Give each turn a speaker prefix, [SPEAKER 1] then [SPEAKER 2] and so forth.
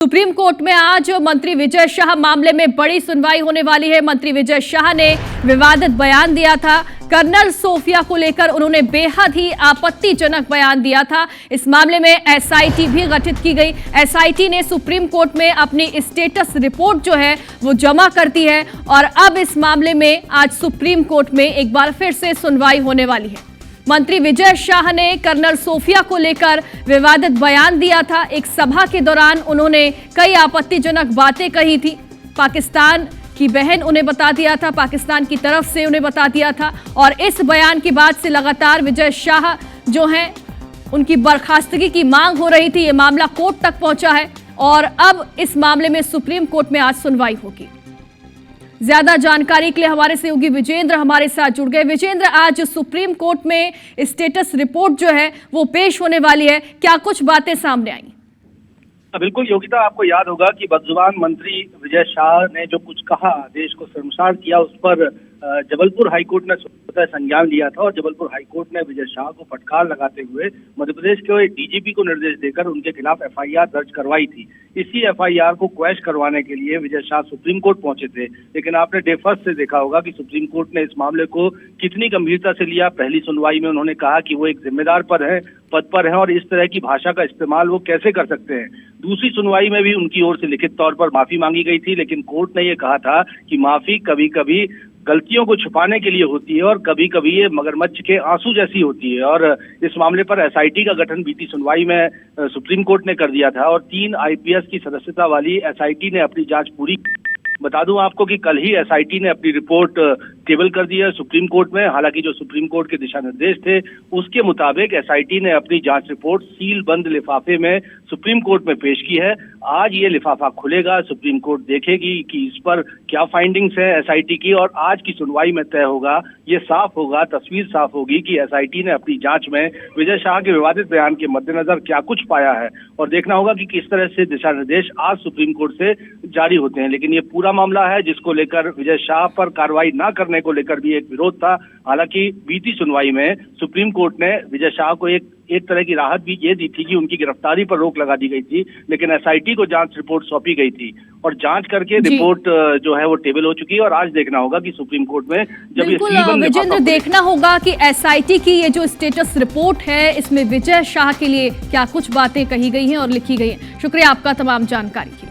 [SPEAKER 1] Supreme court में आज मंत्री विजय शाह मामले में बड़ी सुनवाई होने वाली है। मंत्री विजय शाह ने विवादित बयान दिया था। कर्नल सोफिया को लेकर उन्होंने बेहद ही आपत्तिजनक बयान दिया था। इस मामले में एसआईटी भी गठित की गई। एसआईटी ने सुप्रीम कोर्ट में अपनी स्टेटस रिपोर्ट जो है वो जमा कर दी है और अब इस मामले में आज सुप्रीम कोर्ट में एक बार फिर से सुनवाई होने वाली है। मंत्री विजय शाह ने कर्नल सोफिया को लेकर विवादित बयान दिया था। एक सभा के दौरान उन्होंने कई आपत्तिजनक बातें कही थी। पाकिस्तान की बहन उन्हें बता दिया था, पाकिस्तान की तरफ से उन्हें बता दिया था और इस बयान के बाद से लगातार विजय शाह जो हैं उनकी बर्खास्तगी की मांग हो रही थी। ये मामला कोर्ट तक पहुंचा है और अब इस मामले में सुप्रीम कोर्ट में आज सुनवाई होगी। ज्यादा जानकारी के लिए हमारे सहयोगी विजेंद्र हमारे साथ जुड़ गए। विजेंद्र, आज सुप्रीम कोर्ट में स्टेटस रिपोर्ट जो है वो पेश होने वाली है, क्या कुछ बातें सामने आई?
[SPEAKER 2] बिल्कुल योगिता, आपको याद होगा कि बदजुबान मंत्री विजय शाह ने जो कुछ कहा, देश को शर्मसार किया, उस पर जबलपुर हाईकोर्ट ने स्वतः संज्ञान लिया था और जबलपुर हाईकोर्ट ने विजय शाह को फटकार लगाते हुए मध्य प्रदेश के डीजीपी को निर्देश देकर उनके खिलाफ एफआईआर दर्ज करवाई थी। इसी एफआईआर को क्वैश करवाने के लिए विजय शाह सुप्रीम कोर्ट पहुंचे थे, लेकिन आपने डे फर्स्ट से देखा होगा कि सुप्रीम कोर्ट ने इस मामले को कितनी गंभीरता से लिया। पहली सुनवाई में उन्होंने कहा कि वो एक जिम्मेदार पद पर है और इस तरह की भाषा का इस्तेमाल वो कैसे कर सकते हैं। दूसरी सुनवाई में भी उनकी ओर से लिखित तौर पर माफी मांगी गई थी, लेकिन कोर्ट ने ये कहा था कि माफी कभी कभी गलतियों को छुपाने के लिए होती है और कभी कभी ये मगरमच्छ के आंसू जैसी होती है। और इस मामले पर एसआईटी का गठन बीती सुनवाई में सुप्रीम कोर्ट ने कर दिया था और 3 आईपीएस की सदस्यता वाली एसआईटी ने अपनी जांच पूरी। बता दूं आपको कि कल ही एसआईटी ने अपनी रिपोर्ट टेबल कर दी है सुप्रीम कोर्ट में। हालांकि जो सुप्रीम कोर्ट के दिशा निर्देश थे उसके मुताबिक एसआईटी ने अपनी जांच रिपोर्ट सील बंद लिफाफे में सुप्रीम कोर्ट में पेश की है। आज ये लिफाफा खुलेगा, सुप्रीम कोर्ट देखेगी कि इस पर क्या फाइंडिंग्स है एसआईटी की और आज की सुनवाई में तय होगा। ये साफ होगा, तस्वीर साफ होगी कि एसआईटी ने अपनी जांच में विजय शाह के विवादित बयान के मद्देनजर क्या कुछ पाया है और देखना होगा कि किस तरह से दिशा निर्देश आज सुप्रीम कोर्ट से जारी होते हैं। लेकिन ये पूरा मामला है जिसको लेकर विजय शाह पर कार्रवाई न करने को लेकर भी एक विरोध था। हालांकि बीती सुनवाई में सुप्रीम कोर्ट ने विजय शाह को एक तरह की राहत भी ये दी थी कि उनकी गिरफ्तारी पर रोक लगा दी गई थी, लेकिन एसआईटी को जांच रिपोर्ट सौंपी गई थी और जांच करके रिपोर्ट जो है वो टेबल हो चुकी है और आज देखना होगा कि सुप्रीम कोर्ट में जब ये
[SPEAKER 1] विजेंद्र देखना होगा कि एसआईटी की ये जो स्टेटस रिपोर्ट है इसमें विजय शाह के लिए क्या कुछ बातें कही गई हैं और लिखी गई हैं। शुक्रिया आपका तमाम जानकारी के लिए।